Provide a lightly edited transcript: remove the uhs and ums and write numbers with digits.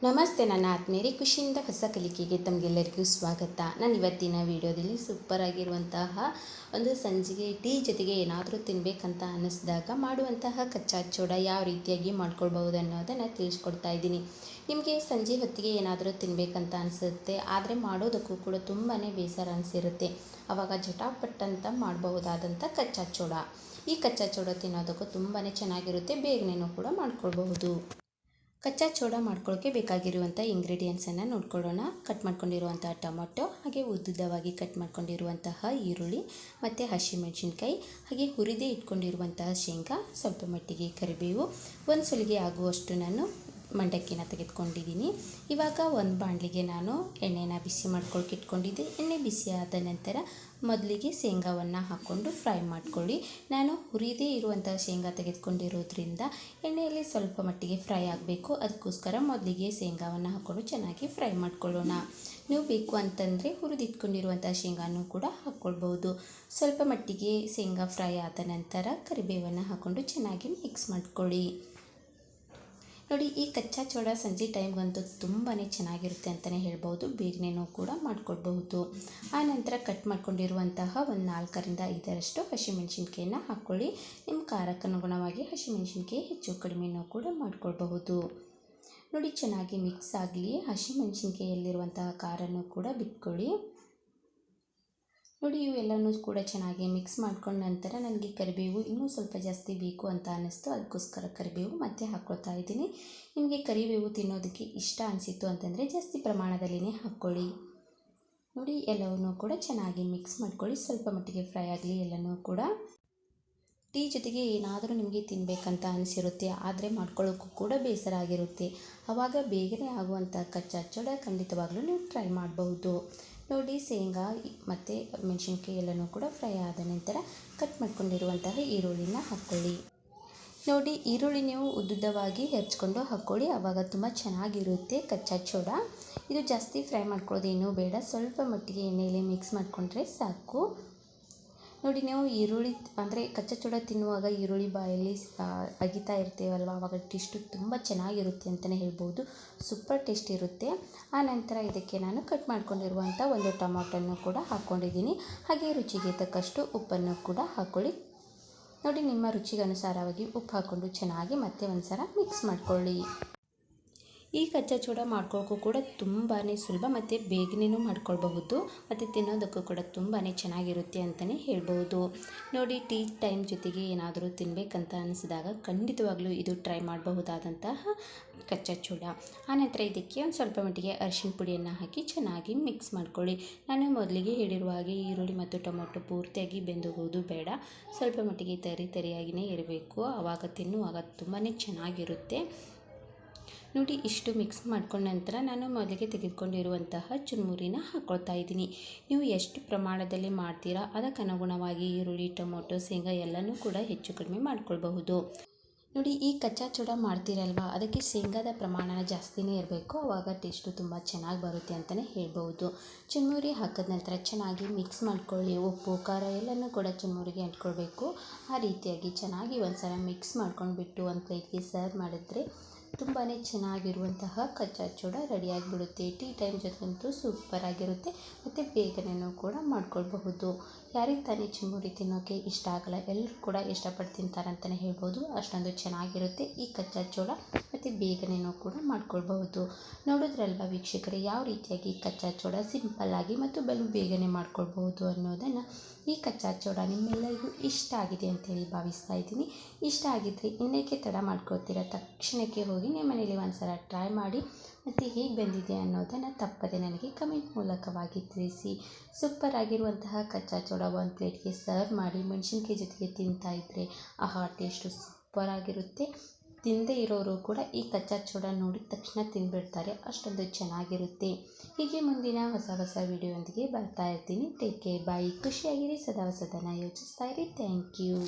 ನಮಸ್ತೆ ನನ್ನ ಆತ್ಮೀಯರೇ, ಖುಷಿಯಿಂದ ಹೊಸ ಕಲಿಕೆಗೆ ತಮಗೆಲ್ಲರಿಗೂ ಸ್ವಾಗತ. ನಾನು ಇವತ್ತಿನ ವಿಡಿಯೋದಲ್ಲಿ ಸೂಪರ್ ಆಗಿರುವಂತಹ ಒಂದು ಸಂಜೆಗೆ ಟೀ ಜೊತೆಗೆ ಏನಾದರೂ ತಿನ್ನಬೇಕಂತ ಅನ್ನಿಸಿದಾಗ ಮಾಡುವಂತಹ ಕಚ್ಚಾ ಚೋಡ ಯಾವ ರೀತಿಯಾಗಿ ಮಾಡ್ಕೊಳ್ಬಹುದು ಅನ್ನೋದನ್ನು ತಿಳಿಸ್ಕೊಡ್ತಾ ಇದ್ದೀನಿ. ನಿಮಗೆ ಸಂಜೆ ಹೊತ್ತಿಗೆ ಏನಾದರೂ ತಿನ್ನಬೇಕಂತ ಅನಿಸುತ್ತೆ, ಆದರೆ ಮಾಡೋದಕ್ಕೂ ಕೂಡ ತುಂಬಾ ಬೇಸರ ಅನಿಸಿರುತ್ತೆ. ಆವಾಗ ಜಟಾಪಟ್ಟಂತ ಮಾಡಬಹುದಾದಂಥ ಕಚ್ಚಾ ಚೋಡ. ಈ ಕಚ್ಚಾ ಚೋಡ ತಿನ್ನೋದಕ್ಕೂ ತುಂಬಾ ಚೆನ್ನಾಗಿರುತ್ತೆ, ಬೇಗನೆ ಕೂಡ ಮಾಡ್ಕೊಳ್ಬಹುದು. ಕಚ್ಚಾ ಚೋಡ ಮಾಡ್ಕೊಳ್ಳೋಕ್ಕೆ ಬೇಕಾಗಿರುವಂಥ ಇಂಗ್ರೀಡಿಯೆಂಟ್ಸನ್ನು ನೋಡ್ಕೊಳ್ಳೋಣ. ಕಟ್ ಮಾಡ್ಕೊಂಡಿರುವಂಥ ಟೊಮೊಟೊ, ಹಾಗೆ ಉದ್ದುದ್ದವಾಗಿ ಕಟ್ ಮಾಡ್ಕೊಂಡಿರುವಂತಹ ಈರುಳ್ಳಿ ಮತ್ತು ಹಸಿಮೆಣಸಿನ್ಕಾಯಿ, ಹಾಗೆ ಹುರಿದೇ ಇಟ್ಕೊಂಡಿರುವಂತಹ ಶೇಂಗಾ, ಸ್ವಲ್ಪ ಮಟ್ಟಿಗೆ ಕರಿಬೇವು, ಒಂದು ಸುಲಿಗೆ ಆಗುವಷ್ಟು ನಾನು ಮಂಡಕ್ಕಿನ ತೆಗೆದುಕೊಂಡಿದ್ದೀನಿ. ಇವಾಗ ಒಂದು ಬಾಣಲಿಗೆ ನಾನು ಎಣ್ಣೆನ ಬಿಸಿ ಮಾಡ್ಕೊಳಕ್ಕೆ ಇಟ್ಕೊಂಡಿದ್ದೆ. ಎಣ್ಣೆ ಬಿಸಿ ಆದ ನಂತರ ಮೊದಲಿಗೆ ಶೇಂಗಾವನ್ನು ಹಾಕ್ಕೊಂಡು ಫ್ರೈ ಮಾಡ್ಕೊಳ್ಳಿ. ನಾನು ಹುರಿದೇ ಇರುವಂಥ ಶೇಂಗಾ ತೆಗೆದುಕೊಂಡಿರೋದ್ರಿಂದ ಎಣ್ಣೆಯಲ್ಲಿ ಸ್ವಲ್ಪ ಮಟ್ಟಿಗೆ ಫ್ರೈ ಆಗಬೇಕು. ಅದಕ್ಕೋಸ್ಕರ ಮೊದಲಿಗೆ ಶೇಂಗಾವನ್ನು ಹಾಕ್ಕೊಂಡು ಚೆನ್ನಾಗಿ ಫ್ರೈ ಮಾಡ್ಕೊಳ್ಳೋಣ. ನೀವು ಬೇಕು ಅಂತಂದರೆ ಹುರಿದಿಟ್ಕೊಂಡಿರುವಂಥ ಶೇಂಗಾನೂ ಕೂಡ ಹಾಕ್ಕೊಳ್ಬೋದು. ಸ್ವಲ್ಪ ಮಟ್ಟಿಗೆ ಶೇಂಗಾ ಫ್ರೈ ಆದ ನಂತರ ಕರಿಬೇವನ್ನು ಹಾಕ್ಕೊಂಡು ಚೆನ್ನಾಗಿ ಮಿಕ್ಸ್ ಮಾಡ್ಕೊಳ್ಳಿ. ನೋಡಿ, ಈ ಕಚ್ಚಾ ಚೋಡ ಸಂಜೆ ಟೈಮ್ಗಂತೂ ತುಂಬಾ ಚೆನ್ನಾಗಿರುತ್ತೆ ಅಂತಲೇ ಹೇಳ್ಬೋದು. ಬೇಗನೆನೂ ಕೂಡ ಮಾಡ್ಕೊಳ್ಬಹುದು. ಆ ನಂತರ ಕಟ್ ಮಾಡ್ಕೊಂಡಿರುವಂತಹ ಒಂದು 4ರಿಂದ 5ರಷ್ಟು ಹಸಿಮೆಣಸಿನ್ಕಾಯಿನ ಹಾಕ್ಕೊಳ್ಳಿ. ನಿಮ್ಮ ಖಾರಕ್ಕೆ ಅನುಗುಣವಾಗಿ ಹಸಿಮೆಣಸಿನ್ಕಾಯಿ ಹೆಚ್ಚು ಕಡಿಮೆನೂ ಕೂಡ ಮಾಡ್ಕೊಳ್ಬಹುದು. ನೋಡಿ, ಚೆನ್ನಾಗಿ ಮಿಕ್ಸ್ ಆಗಲಿ. ಹಸಿಮೆಣಸಿನ್ಕಾಯಿಯಲ್ಲಿರುವಂತಹ ಖಾರನೂ ಕೂಡ ಬಿಟ್ಕೊಳ್ಳಿ. ನೋಡಿ, ಇವೆಲ್ಲನೂ ಕೂಡ ಚೆನ್ನಾಗಿ ಮಿಕ್ಸ್ ಮಾಡ್ಕೊಂಡ ನಂತರ ನನಗೆ ಕರಿಬೇವು ಇನ್ನೂ ಸ್ವಲ್ಪ ಜಾಸ್ತಿ ಬೇಕು ಅಂತ ಅನ್ನಿಸ್ತು. ಅದಕ್ಕೋಸ್ಕರ ಕರಿಬೇವು ಮತ್ತೆ ಹಾಕ್ಕೊಳ್ತಾ ಇದ್ದೀನಿ. ನಿಮಗೆ ಕರಿಬೇವು ತಿನ್ನೋದಕ್ಕೆ ಇಷ್ಟ ಅನಿಸಿತ್ತು ಅಂತಂದರೆ ಜಾಸ್ತಿ ಪ್ರಮಾಣದಲ್ಲಿನೇ ಹಾಕ್ಕೊಳ್ಳಿ. ನೋಡಿ, ಎಲ್ಲವನ್ನೂ ಕೂಡ ಚೆನ್ನಾಗಿ ಮಿಕ್ಸ್ ಮಾಡ್ಕೊಳ್ಳಿ. ಸ್ವಲ್ಪ ಮಟ್ಟಿಗೆ ಫ್ರೈ ಆಗಲಿ ಎಲ್ಲನೂ ಕೂಡ. ಟೀ ಜೊತೆಗೆ ಏನಾದರೂ ನಿಮಗೆ ತಿನ್ನಬೇಕಂತ ಅನಿಸಿರುತ್ತೆ, ಆದರೆ ಮಾಡ್ಕೊಳ್ಳೋಕ್ಕೂ ಕೂಡ ಬೇಸರ ಆಗಿರುತ್ತೆ. ಆವಾಗ ಬೇಗನೆ ಆಗುವಂಥ ಕಚ್ಚಾ ಚೋಡ ಖಂಡಿತವಾಗ್ಲೂ ನೀವು ಟ್ರೈ ಮಾಡಬಹುದು. ನೋಡಿ, ಶೇಂಗಾ ಮತ್ತು ಮೆಣಸಿನ್ಕಾಯಿ ಎಲ್ಲನೂ ಕೂಡ ಫ್ರೈ ಆದ ನಂತರ ಕಟ್ ಮಾಡ್ಕೊಂಡಿರುವಂತಹ ಈರುಳ್ಳಿನ ಹಾಕ್ಕೊಳ್ಳಿ. ನೋಡಿ, ಈರುಳ್ಳಿ ನೀವು ಉದ್ದುದ್ದವಾಗಿ ಹೆಚ್ಕೊಂಡು ಹಾಕ್ಕೊಳ್ಳಿ. ಆವಾಗ ತುಂಬ ಚೆನ್ನಾಗಿರುತ್ತೆ ಕಚ್ಚಾ ಚೋಡ. ಇದು ಜಾಸ್ತಿ ಫ್ರೈ ಮಾಡ್ಕೊಳ್ಳೋದೇನೂ ಬೇಡ, ಸ್ವಲ್ಪ ಮಟ್ಟಿಗೆ ಎಣ್ಣೆಯಲ್ಲಿ ಮಿಕ್ಸ್ ಮಾಡಿಕೊಂಡ್ರೆ ಸಾಕು. ನೋಡಿ, ನೀವು ಈರುಳ್ಳಿ ಅಂದರೆ ಕಚ್ಚಾ ಚೋಡ ತಿನ್ನುವಾಗ ಈರುಳ್ಳಿ ಬಾಯಲ್ಲಿ ಅಗಿತಾ ಇರ್ತೀವಲ್ವ, ಆವಾಗ ಟೇಸ್ಟು ತುಂಬ ಚೆನ್ನಾಗಿರುತ್ತೆ ಅಂತಲೇ ಹೇಳ್ಬೋದು. ಸೂಪರ್ ಟೇಸ್ಟ್ ಇರುತ್ತೆ. ಆ ನಂತರ ಇದಕ್ಕೆ ನಾನು ಕಟ್ ಮಾಡ್ಕೊಂಡಿರುವಂಥ ಒಂದು ಟೊಮೊಟೊನ್ನು ಕೂಡ ಹಾಕ್ಕೊಂಡಿದ್ದೀನಿ. ಹಾಗೆ ರುಚಿಗೆ ತಕ್ಕಷ್ಟು ಉಪ್ಪನ್ನು ಕೂಡ ಹಾಕ್ಕೊಳ್ಳಿ. ನೋಡಿ, ನಿಮ್ಮ ರುಚಿಗೆ ಅನುಸಾರವಾಗಿ ಉಪ್ಪು ಹಾಕ್ಕೊಂಡು ಚೆನ್ನಾಗಿ ಮತ್ತೆ ಒಂದು ಸಲ ಮಿಕ್ಸ್ ಮಾಡ್ಕೊಳ್ಳಿ. ಈ ಕಚ್ಚಾ ಚೋಡ ಮಾಡ್ಕೊಳ್ಳೋಕ್ಕೂ ಕೂಡ ತುಂಬಾ ಸುಲಭ ಮತ್ತು ಬೇಗನೆನೂ ಮಾಡ್ಕೊಳ್ಬಹುದು ಮತ್ತು ತಿನ್ನೋದಕ್ಕೂ ಕೂಡ ತುಂಬಾ ಚೆನ್ನಾಗಿರುತ್ತೆ ಅಂತಲೇ ಹೇಳ್ಬೋದು. ನೋಡಿ, ಟೀ ಟೈಮ್ ಜೊತೆಗೆ ಏನಾದರೂ ತಿನ್ನಬೇಕಂತ ಅನಿಸಿದಾಗ ಖಂಡಿತವಾಗ್ಲೂ ಇದು ಟ್ರೈ ಮಾಡಬಹುದಾದಂತಹ ಕಚ್ಚಾ ಚೋಡ. ಆನಂತರ ಇದಕ್ಕೆ ಒಂದು ಸ್ವಲ್ಪ ಮಟ್ಟಿಗೆ ಅರಿಶಿನ ಪುಡಿಯನ್ನು ಹಾಕಿ ಚೆನ್ನಾಗಿ ಮಿಕ್ಸ್ ಮಾಡ್ಕೊಳ್ಳಿ. ನಾನು ಮೊದಲಿಗೆ ಹೇಳಿರುವ ಹಾಗೆ ಈರುಳ್ಳಿ ಮತ್ತು ಟೊಮೊಟೊ ಪೂರ್ತಿಯಾಗಿ ಬೆಂದೋಗೋದು ಬೇಡ, ಸ್ವಲ್ಪ ಮಟ್ಟಿಗೆ ತರಿಯಾಗಿಯೇ ಇರಬೇಕು. ಆವಾಗ ತಿನ್ನುವಾಗ ತುಂಬಾ ಚೆನ್ನಾಗಿರುತ್ತೆ. ನೋಡಿ, ಇಷ್ಟು ಮಿಕ್ಸ್ ಮಾಡ್ಕೊಂಡ ನಂತರ ನಾನು ಮೊದಲಿಗೆ ತೆಗೆದುಕೊಂಡಿರುವಂತಹ ಚುರುಮುರಿನ ಹಾಕ್ಕೊಳ್ತಾ ಇದ್ದೀನಿ. ನೀವು ಎಷ್ಟು ಪ್ರಮಾಣದಲ್ಲಿ ಮಾಡ್ತೀರಾ ಅದಕ್ಕೆ ಅನುಗುಣವಾಗಿ ಈರುಳ್ಳಿ, ಟೊಮೊಟೊ, ಶೇಂಗಾ ಎಲ್ಲನೂ ಕೂಡ ಹೆಚ್ಚು ಕಡಿಮೆ ಮಾಡ್ಕೊಳ್ಬಹುದು. ನೋಡಿ, ಈ ಕಚ್ಚಾ ಚೋಡ ಮಾಡ್ತೀರಲ್ವ, ಅದಕ್ಕೆ ಶೇಂಗಾದ ಪ್ರಮಾಣ ಜಾಸ್ತಿನೇ ಇರಬೇಕು. ಆವಾಗ ಟೇಸ್ಟು ತುಂಬ ಚೆನ್ನಾಗಿ ಬರುತ್ತೆ ಅಂತಲೇ ಹೇಳ್ಬೋದು. ಚುರುಮುರಿ ಹಾಕಿದ ನಂತರ ಚೆನ್ನಾಗಿ ಮಿಕ್ಸ್ ಮಾಡ್ಕೊಳ್ಳಿ. ಉಪ್ಪು, ಖಾರ ಎಲ್ಲನೂ ಕೂಡ ಚುರುಮುರಿಗೆ ಅಂಟ್ಕೊಳ್ಬೇಕು. ಆ ರೀತಿಯಾಗಿ ಚೆನ್ನಾಗಿ ಒಂದು ಸಲ ಮಿಕ್ಸ್ ಮಾಡ್ಕೊಂಡ್ಬಿಟ್ಟು ಒಂದು ಪ್ಲೇಟ್ಗೆ ಸರ್ವ್ ಮಾಡಿದ್ರೆ ತುಂಬಾ ಚೆನ್ನಾಗಿರುವಂತಹ ಕಚ್ಚಾ ಚೋಡ ರೆಡಿಯಾಗಿಬಿಡುತ್ತೆ. ಟೀ ಟೈಮ್ ಜೊತೆಗಂತೂ ಸೂಪರ್ ಆಗಿರುತ್ತೆ ಮತ್ತು ಬೇಗನೆನೂ ಕೂಡ ಮಾಡ್ಕೊಳ್ಬಹುದು. ಯಾರಿಗೆ ತಾನೇ ಚುರುಮುರಿ ತಿನ್ನೋಕ್ಕೆ ಇಷ್ಟ ಆಗಲ್ಲ, ಎಲ್ಲರೂ ಕೂಡ ಇಷ್ಟಪಟ್ಟು ತಿಂತಾರಂತಲೇ ಹೇಳ್ಬೋದು. ಅಷ್ಟೊಂದು ಚೆನ್ನಾಗಿರುತ್ತೆ ಈ ಕಚ್ಚಾ ಚೋಡ ಮತ್ತು ಬೇಗನೆನೂ ಕೂಡ ಮಾಡ್ಕೊಳ್ಬಹುದು. ನೋಡಿದ್ರಲ್ವ ವೀಕ್ಷಕರೇ, ಯಾವ ರೀತಿಯಾಗಿ ಕಚ್ಚಾ ಚೋಡ ಸಿಂಪಲ್ಲಾಗಿ ಮತ್ತು ಬೇಗನೆ ಮಾಡ್ಕೊಳ್ಬಹುದು ಅನ್ನೋದನ್ನು. ಈ ಕಚ್ಚಾ ಚೋಡ ನಿಮ್ಮೆಲ್ಲರಿಗೂ ಇಷ್ಟ ಆಗಿದೆ ಅಂತೇಳಿ ಭಾವಿಸ್ತಾ ಇದ್ದೀನಿ. ಇಷ್ಟ ಆಗಿದ್ದರೆ ಇನ್ನೇಕೆ ತಡ ಮಾಡ್ಕೊಳ್ತೀರಾ, ತಕ್ಷಣಕ್ಕೆ ಹೋಗಿ ನಿಮ್ಮ ಮನೇಲಿ ಒಂದು ಸಲ ಟ್ರೈ ಮಾಡಿ ಮತ್ತು ಹೇಗೆ ಬಂದಿದೆ ಅನ್ನೋದನ್ನು ತಪ್ಪದೆ ನನಗೆ ಕಮೆಂಟ್ ಮೂಲಕವಾಗಿ ತಿಳಿಸಿ. ಸೂಪರ್ ಆಗಿರುವಂತಹ ಕಚ್ಚಾ ಚೋಡ ಒಂದು ಪ್ಲೇಟ್ಗೆ ಸರ್ವ್ ಮಾಡಿ ಮೆಣಸಿನ್ಕಾಯಿ ಜೊತೆಗೆ ತಿಂತಾ ಇದ್ದರೆ ಆಹಾ, ಟೇಸ್ಟು ಸೂಪರ್ ಆಗಿರುತ್ತೆ. ತಿನ್ನದೇ ಇರೋರು ಕೂಡ ಈ ಕಚ್ಚಾ ಚೋಡ ನೋಡಿದ ತಕ್ಷಣ ತಿಂದುಬಿಡ್ತಾರೆ, ಅಷ್ಟೊಂದು ಚೆನ್ನಾಗಿರುತ್ತೆ. ಹೀಗೆ ಮುಂದಿನ ಹೊಸ ವಿಡಿಯೋದೊಂದಿಗೆ ಬರ್ತಾ ಇರ್ತೀನಿ. ಟೇಕ್ ಕೇರ್, ಬಾಯ್. ಖುಷಿಯಾಗಿರಿ, ಸದಾ ಹೊಸದನ್ನು ಯೋಚಿಸ್ತಾ ಇರಿ. Thank you.